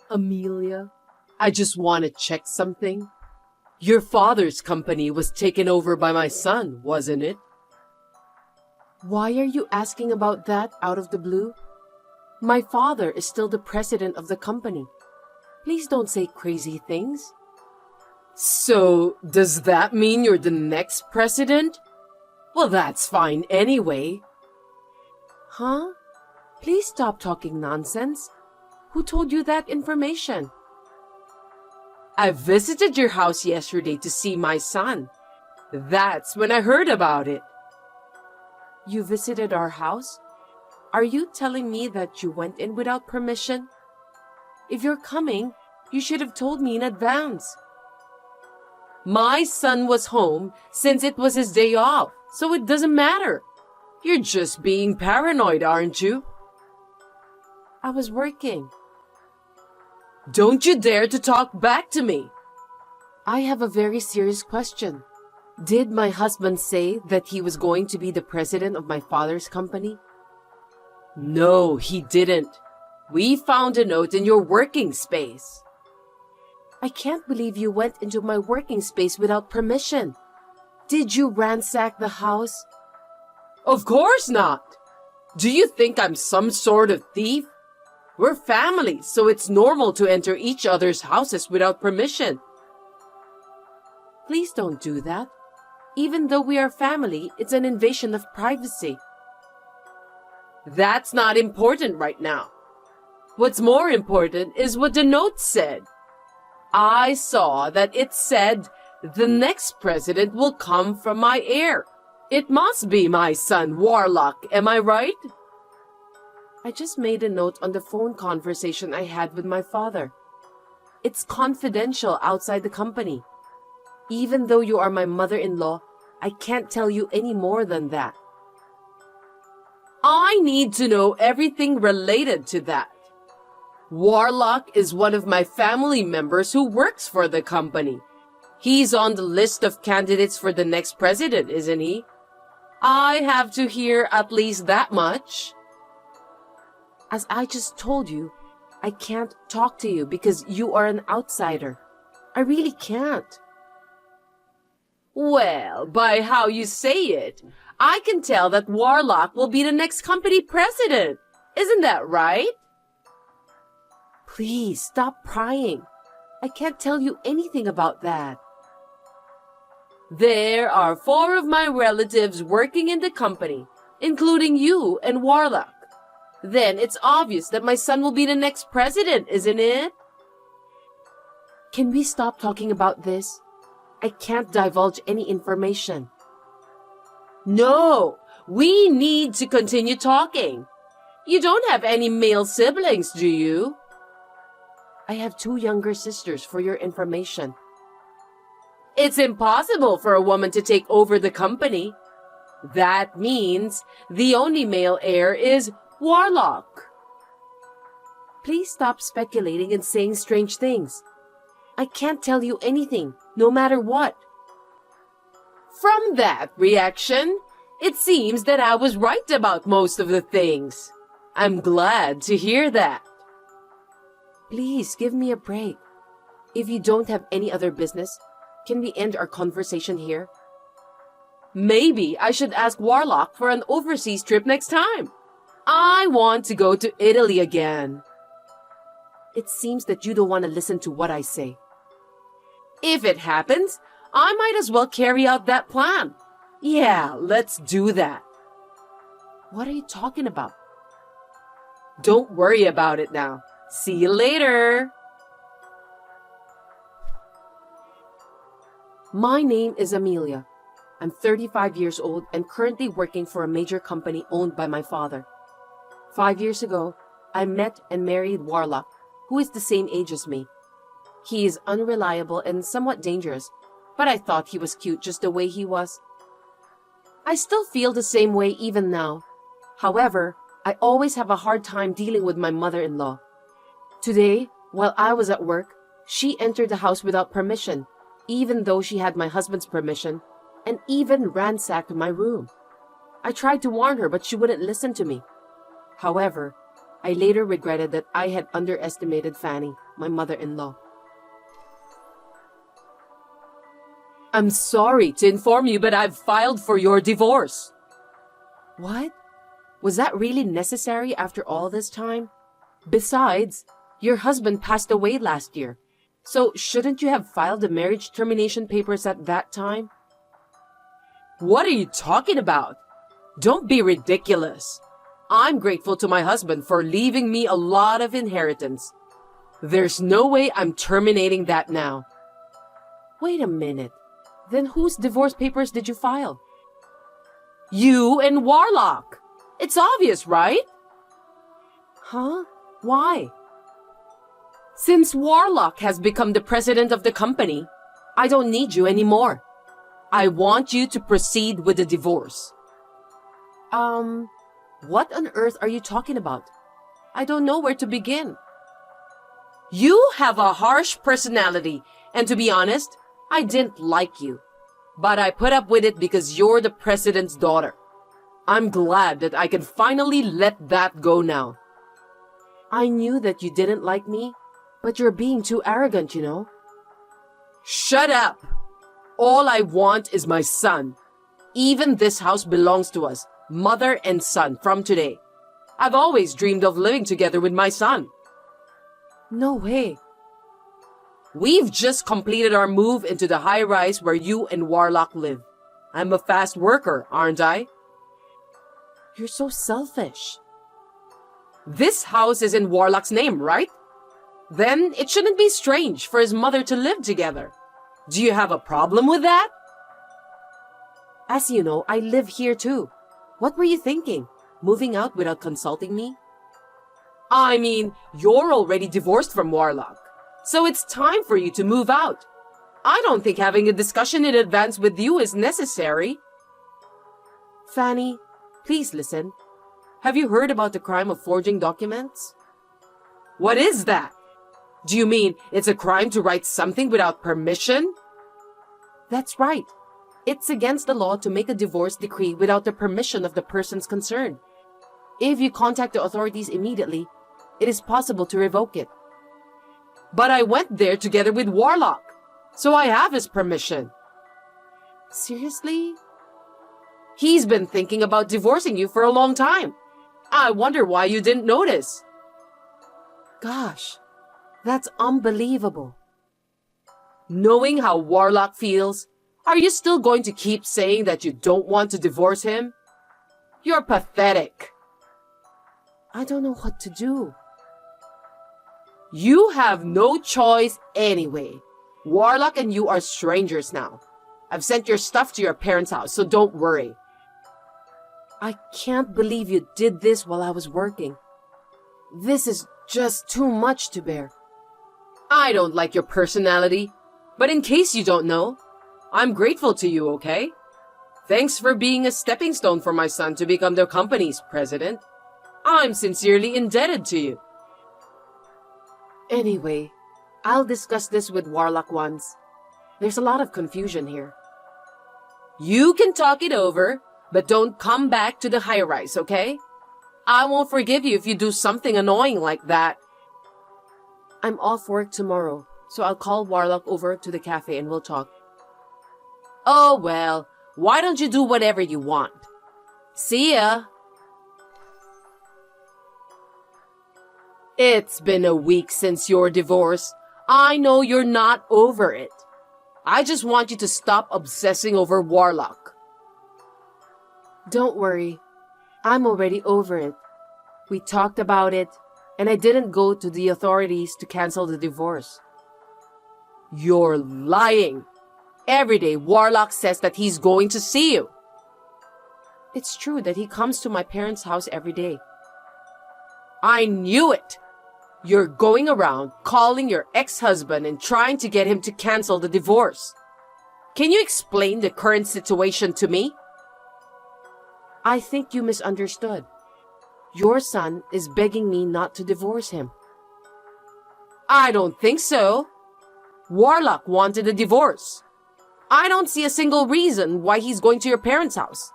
Amelia, I just want to check something. Your father's company was taken over by my son, wasn't it? Why are you asking about that out of the blue? My father is still the president of the company. Please don't say crazy things. So, does that mean you're the next president? Well, that's fine anyway. Huh? Please stop talking nonsense. Who told you that information? I visited your house yesterday to see my son. That's when I heard about it. You visited our house? Are you telling me that you went in without permission? If you're coming, you should have told me in advance. My son was home since it was his day off, so it doesn't matter. You're just being paranoid, aren't you? I was working. Don't you dare to talk back to me. I have a very serious question. Did my husband say that he was going to be the president of my father's company? No, he didn't. We found a note in your working space. I can't believe you went into my working space without permission. Did you ransack the house? Of course not. Do you think I'm some sort of thief? We're family, so it's normal to enter each other's houses without permission. Please don't do that. Even though we are family, it's an invasion of privacy. That's not important right now. What's more important is what the note said. I saw that it said, the next president will come from my heir. It must be my son, Warlock, am I right? I just made a note on the phone conversation I had with my father. It's confidential outside the company. Even though you are my mother-in-law, I can't tell you any more than that. I need to know everything related to that. Warlock is one of my family members who works for the company. He's on the list of candidates for the next president, isn't he? I have to hear at least that much. As I just told you, I can't talk to you because you are an outsider. I really can't. Well, by how you say it, I can tell that Warlock will be the next company president. Isn't that right? Please stop prying. I can't tell you anything about that. There are 4 of my relatives working in the company, including you and Warlock. Then it's obvious that my son will be the next president, isn't it? Can we stop talking about this? I can't divulge any information. No, we need to continue talking. You don't have any male siblings, do you? I have 2 younger sisters, for your information. It's impossible for a woman to take over the company. That means the only male heir is Warlock. Please stop speculating and saying strange things. I can't tell you anything, no matter what. From that reaction, it seems that I was right about most of the things. I'm glad to hear that. Please give me a break. If you don't have any other business, can we end our conversation here? Maybe I should ask Warlock for an overseas trip next time. I want to go to Italy again. It seems that you don't want to listen to what I say. If it happens, I might as well carry out that plan. Yeah, let's do that. What are you talking about? Don't worry about it now. See you later. My name is Amelia. I'm 35 years old and currently working for a major company owned by my father. 5 years ago, I met and married Warlock, who is the same age as me. He is unreliable and somewhat dangerous, but I thought he was cute just the way he was. I still feel the same way even now. However, I always have a hard time dealing with my mother-in-law. Today, while I was at work, she entered the house without permission, even though she had my husband's permission, and even ransacked my room. I tried to warn her, but she wouldn't listen to me. However, I later regretted that I had underestimated Fanny. my mother-in-law. I'm sorry to inform you, but I've filed for your divorce. What? Was that really necessary after all this time? Besides, your husband passed away last year. So shouldn't you have filed the marriage termination papers at that time? What are you talking about? Don't be ridiculous. I'm grateful to my husband for leaving me a lot of inheritance. There's no way I'm terminating that now. Wait a minute. Then whose divorce papers did you file? You and Warlock. It's obvious, right? Huh? Why? Since Warlock has become the president of the company, I don't need you anymore. I want you to proceed with the divorce. What on earth are you talking about? I don't know where to begin. You have a harsh personality, and to be honest, I didn't like you. But I put up with it because you're the president's daughter. I'm glad that I can finally let that go now. I knew that you didn't like me, but you're being too arrogant, you know. Shut up! All I want is my son. Even this house belongs to us, mother and son, from today. I've always dreamed of living together with my son. No way. We've just completed our move into the high-rise where you and Warlock live. I'm a fast worker, aren't I? You're so selfish. This house is in Warlock's name, right? Then it shouldn't be strange for his mother to live together. Do you have a problem with that? As you know, I live here too. What were you thinking? Moving out without consulting me? I mean, you're already divorced from Warlock, so it's time for you to move out. I don't think having a discussion in advance with you is necessary. Fanny, please listen. Have you heard about the crime of forging documents? What is that? Do you mean it's a crime to write something without permission? That's right. It's against the law to make a divorce decree without the permission of the persons concerned. If you contact the authorities immediately, it is possible to revoke it. But I went there together with Warlock, so I have his permission. Seriously? He's been thinking about divorcing you for a long time. I wonder why you didn't notice. Gosh, that's unbelievable. Knowing how Warlock feels, are you still going to keep saying that you don't want to divorce him? You're pathetic. I don't know what to do. You have no choice anyway. Warlock and you are strangers now. I've sent your stuff to your parents' house, so don't worry. I can't believe you did this while I was working. This is just too much to bear. I don't like your personality, but in case you don't know, I'm grateful to you, okay? Thanks for being a stepping stone for my son to become the company's president. I'm sincerely indebted to you. Anyway, I'll discuss this with Warlock once. There's a lot of confusion here. You can talk it over, but don't come back to the high-rise, okay? I won't forgive you if you do something annoying like that. I'm off work tomorrow, so I'll call Warlock over to the cafe and we'll talk. Oh well, why don't you do whatever you want? See ya! It's been a week since your divorce. I know you're not over it. I just want you to stop obsessing over Warlock. Don't worry. I'm already over it. We talked about it, and I didn't go to the authorities to cancel the divorce. You're lying. Every day, Warlock says that he's going to see you. It's true that he comes to my parents' house every day. I knew it. You're going around calling your ex-husband and trying to get him to cancel the divorce. Can you explain the current situation to me? I think you misunderstood. Your son is begging me not to divorce him. I don't think so. Warlock wanted a divorce. I don't see a single reason why he's going to your parents' house.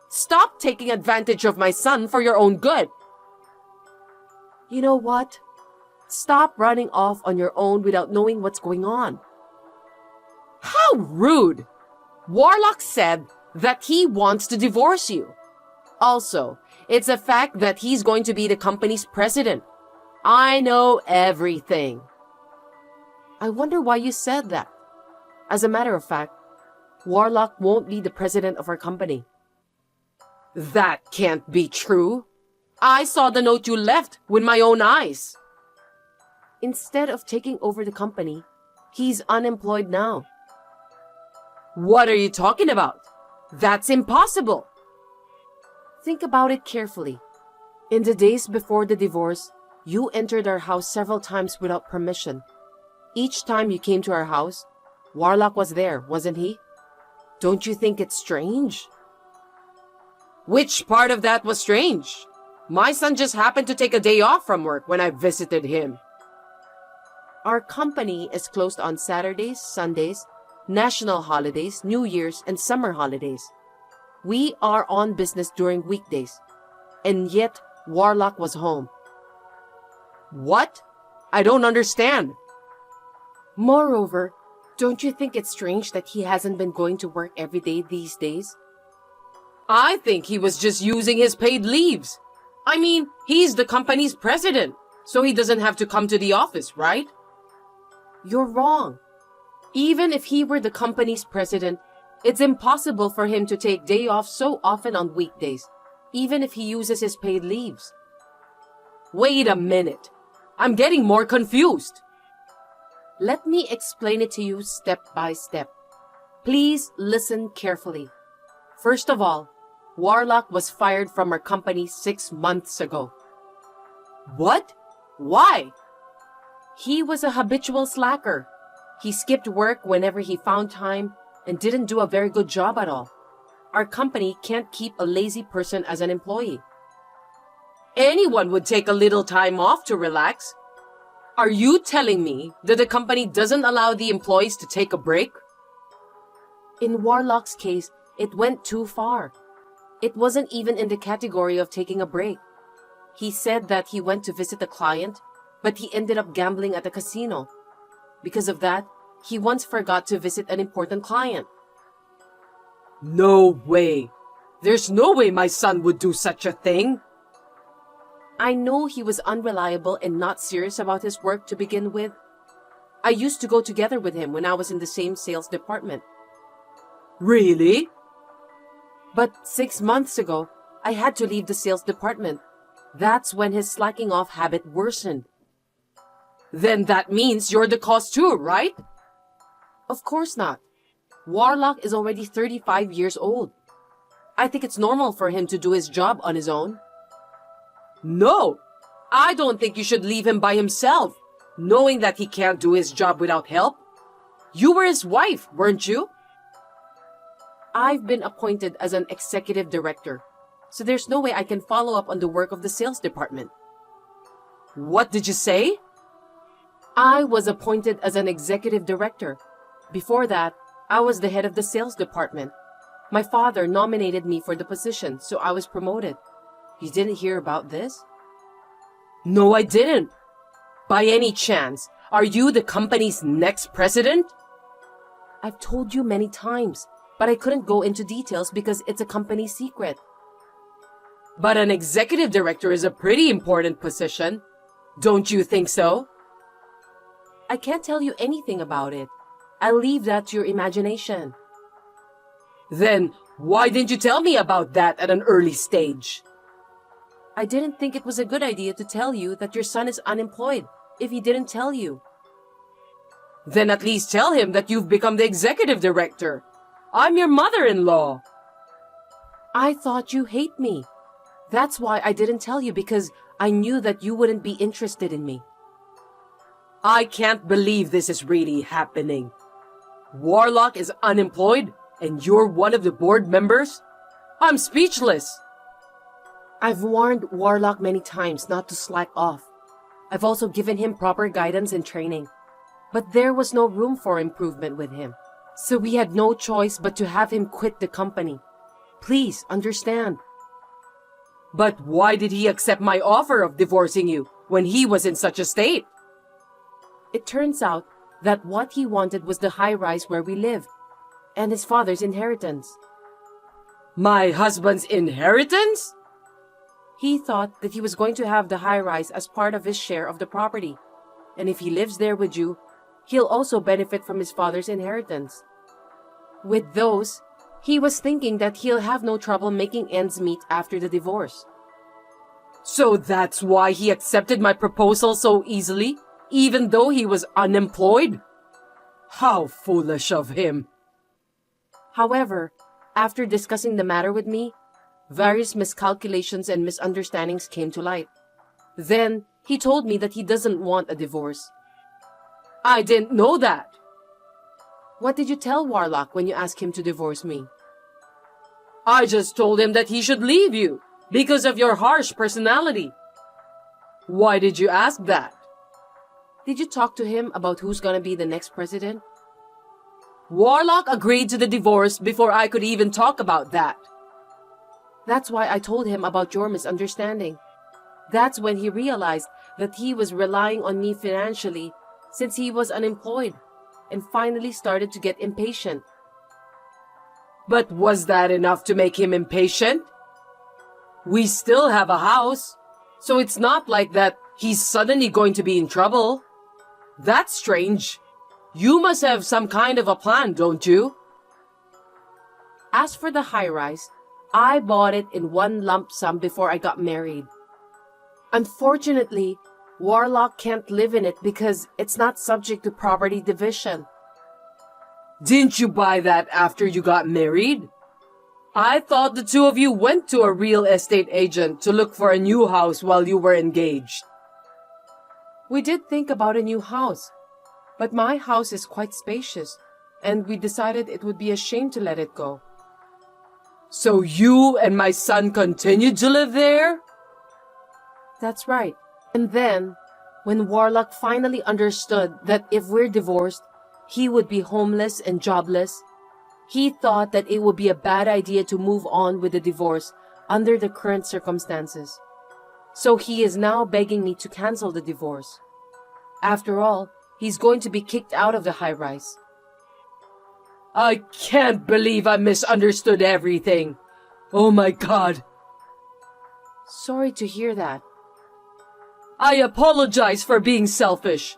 Stop taking advantage of my son for your own good. You know what? Stop running off on your own without knowing what's going on. How rude! Warlock said that he wants to divorce you. Also, it's a fact that he's going to be the company's president. I know everything. I wonder why you said that. As a matter of fact, Warlock won't be the president of our company. That can't be true. I saw the note you left with my own eyes. Instead of taking over the company, he's unemployed now. What are you talking about? That's impossible. Think about it carefully. In the days before the divorce, you entered our house several times without permission. Each time you came to our house, Warlock was there, wasn't he? Don't you think it's strange? Which part of that was strange? My son just happened to take a day off from work when I visited him. Our company is closed on Saturdays, Sundays, national holidays, New Year's, and summer holidays. We are on business during weekdays, and yet Warlock was home. What? I don't understand. Moreover, don't you think it's strange that he hasn't been going to work every day these days? I think he was just using his paid leaves. I mean, he's the company's president, so he doesn't have to come to the office, right? You're wrong. Even if he were the company's president, it's impossible for him to take day off so often on weekdays, even if he uses his paid leaves. Wait a minute. I'm getting more confused. Let me explain it to you step by step. Please listen carefully. First of all, Warlock was fired from our company 6 months ago. What? Why? He was a habitual slacker. He skipped work whenever he found time and didn't do a very good job at all. Our company can't keep a lazy person as an employee. Anyone would take a little time off to relax. Are you telling me that the company doesn't allow the employees to take a break? In Warlock's case, it went too far. It wasn't even in the category of taking a break. He said that he went to visit a client, but he ended up gambling at a casino. Because of that, he once forgot to visit an important client. No way! There's no way my son would do such a thing! I know he was unreliable and not serious about his work to begin with. I used to go together with him when I was in the same sales department. Really? But 6 months ago, I had to leave the sales department. That's when his slacking off habit worsened. Then that means you're the cause too, right? Of course not. Warlock is already 35 years old. I think it's normal for him to do his job on his own. No! I don't think you should leave him by himself, knowing that he can't do his job without help. You were his wife, weren't you? I've been appointed as an executive director, so there's no way I can follow up on the work of the sales department. What did you say? I was appointed as an executive director. Before that, I was the head of the sales department. My father nominated me for the position, so I was promoted. You didn't hear about this? No, I didn't. By any chance, are you the company's next president? I've told you many times, but I couldn't go into details because it's a company secret. But an executive director is a pretty important position. Don't you think so? I can't tell you anything about it. I'll leave that to your imagination. Then, why didn't you tell me about that at an early stage? I didn't think it was a good idea to tell you that your son is unemployed if he didn't tell you. Then at least tell him that you've become the executive director. I'm your mother-in-law. I thought you hate me. That's why I didn't tell you, because I knew that you wouldn't be interested in me. I can't believe this is really happening. Warlock is unemployed and you're one of the board members? I'm speechless. I've warned Warlock many times not to slack off. I've also given him proper guidance and training. But there was no room for improvement with him. So we had no choice but to have him quit the company. Please understand. But why did he accept my offer of divorcing you when he was in such a state? It turns out that what he wanted was the high-rise where we live, and his father's inheritance. My husband's inheritance? He thought that he was going to have the high-rise as part of his share of the property, and if he lives there with you, he'll also benefit from his father's inheritance. With those, he was thinking that he'll have no trouble making ends meet after the divorce. So that's why he accepted my proposal so easily, even though he was unemployed? How foolish of him. However, after discussing the matter with me, various miscalculations and misunderstandings came to light. Then, he told me that he doesn't want a divorce. I didn't know that. What did you tell Warlock when you asked him to divorce me? I just told him that he should leave you because of your harsh personality. Why did you ask that? Did you talk to him about who's gonna be the next president? Warlock agreed to the divorce before I could even talk about that. That's why I told him about your misunderstanding. That's when he realized that he was relying on me financially since he was unemployed and finally started to get impatient. But was that enough to make him impatient? We still have a house, so it's not like that he's suddenly going to be in trouble. That's strange. You must have some kind of a plan, don't you? As for the high-rise, I bought it in one lump sum before I got married. Unfortunately, Warlock can't live in it because it's not subject to property division. Didn't you buy that after you got married? I thought the two of you went to a real estate agent to look for a new house while you were engaged. We did think about a new house, but my house is quite spacious, and we decided it would be a shame to let it go. So you and my son continued to live there? That's right. And then, when Warlock finally understood that if we're divorced, he would be homeless and jobless, he thought that it would be a bad idea to move on with the divorce under the current circumstances. So he is now begging me to cancel the divorce. After all, he's going to be kicked out of the high-rise. I can't believe I misunderstood everything. Oh my God. Sorry to hear that. I apologize for being selfish.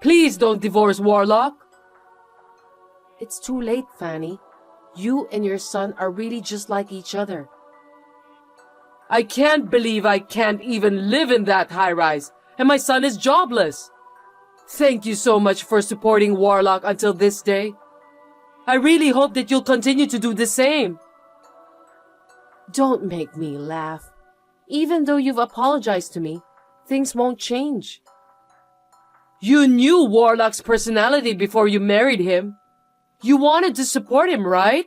Please don't divorce Warlock. It's too late, Fanny. You and your son are really just like each other. I can't believe I can't even live in that high-rise, and my son is jobless. Thank you so much for supporting Warlock until this day. I really hope that you'll continue to do the same. Don't make me laugh. Even though you've apologized to me, things won't change. You knew Warlock's personality before you married him. You wanted to support him, right?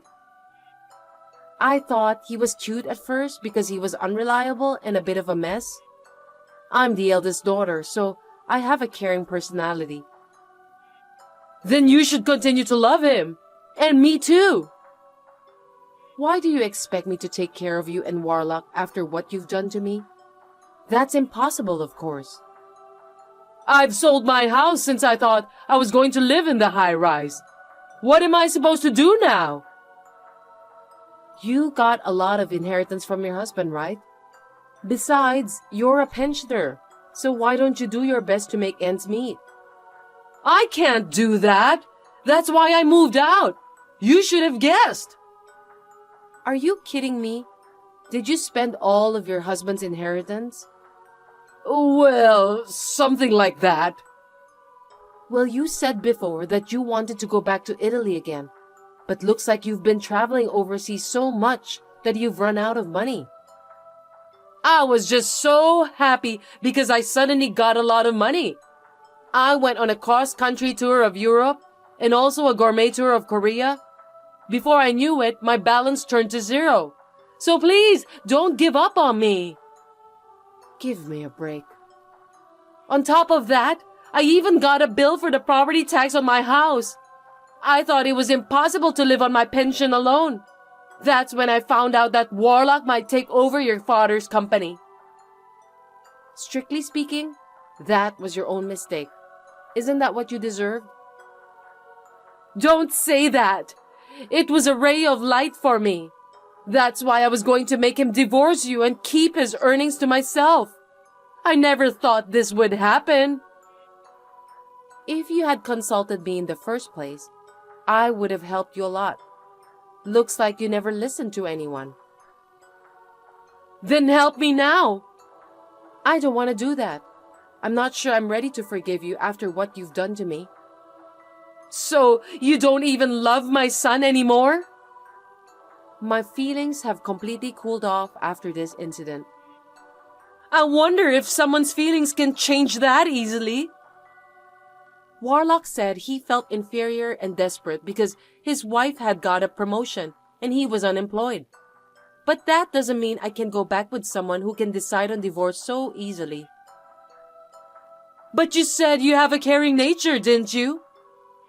I thought he was cute at first because he was unreliable and a bit of a mess. I'm the eldest daughter, so I have a caring personality. Then you should continue to love him. And me too. Why do you expect me to take care of you and Warlock after what you've done to me? That's impossible, of course. I've sold my house since I thought I was going to live in the high-rise. What am I supposed to do now? You got a lot of inheritance from your husband, right? Besides, you're a pensioner, so why don't you do your best to make ends meet? I can't do that. That's why I moved out. You should have guessed. Are you kidding me? Did you spend all of your husband's inheritance? Well, something like that. Well, you said before that you wanted to go back to Italy again, but looks like you've been traveling overseas so much that you've run out of money. I was just so happy because I suddenly got a lot of money. I went on a cross-country tour of Europe and also a gourmet tour of Korea. Before I knew it, my balance turned to zero. So please, don't give up on me. Give me a break. On top of that, I even got a bill for the property tax on my house. I thought it was impossible to live on my pension alone. That's when I found out that Warlock might take over your father's company. Strictly speaking, that was your own mistake. Isn't that what you deserved? Don't say that! It was a ray of light for me. That's why I was going to make him divorce you and keep his earnings to myself. I never thought this would happen. If you had consulted me in the first place, I would have helped you a lot. Looks like you never listened to anyone. Then help me now. I don't want to do that. I'm not sure I'm ready to forgive you after what you've done to me. So, you don't even love my son anymore? My feelings have completely cooled off after this incident. I wonder if someone's feelings can change that easily. Warlock said he felt inferior and desperate because his wife had got a promotion and he was unemployed. But that doesn't mean I can go back with someone who can decide on divorce so easily. But you said you have a caring nature, didn't you?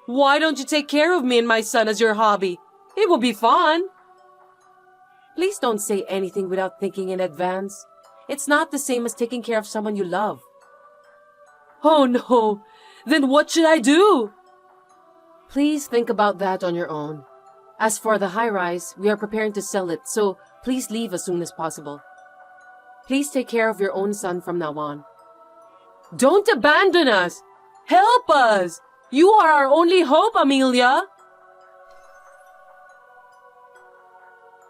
Why don't you take care of me and my son as your hobby? It will be fun. Please don't say anything without thinking in advance. It's not the same as taking care of someone you love. Oh no! Then what should I do? Please think about that on your own. As for the high-rise, we are preparing to sell it, so please leave as soon as possible. Please take care of your own son from now on. Don't abandon us! Help us! You are our only hope, Amelia!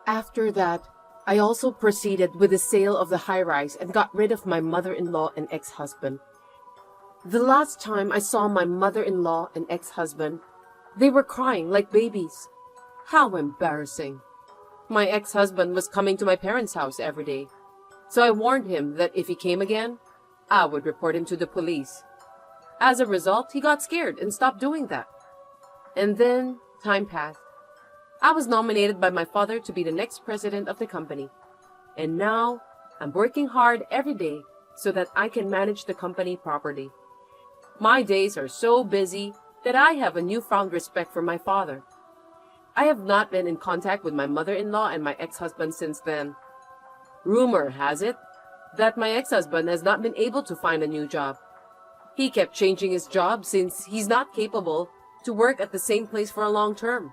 After that, I also proceeded with the sale of the high-rise and got rid of my mother-in-law and ex-husband. The last time I saw my mother-in-law and ex-husband, they were crying like babies. How embarrassing. My ex-husband was coming to my parents' house every day, so I warned him that if he came again, I would report him to the police. As a result, he got scared and stopped doing that. And then time passed. I was nominated by my father to be the next president of the company. And now, I'm working hard every day so that I can manage the company properly. My days are so busy that I have a newfound respect for my father. I have not been in contact with my mother-in-law and my ex-husband since then. Rumor has it that my ex-husband has not been able to find a new job. He kept changing his job since he's not capable to work at the same place for a long term.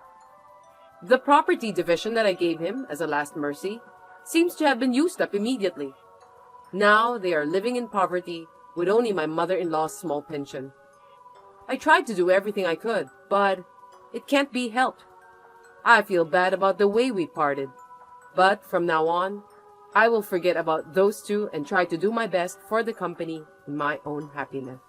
The property division that I gave him as a last mercy seems to have been used up immediately. Now they are living in poverty with only my mother-in-law's small pension. I tried to do everything I could, but it can't be helped. I feel bad about the way we parted, but from now on, I will forget about those two and try to do my best for the company and my own happiness.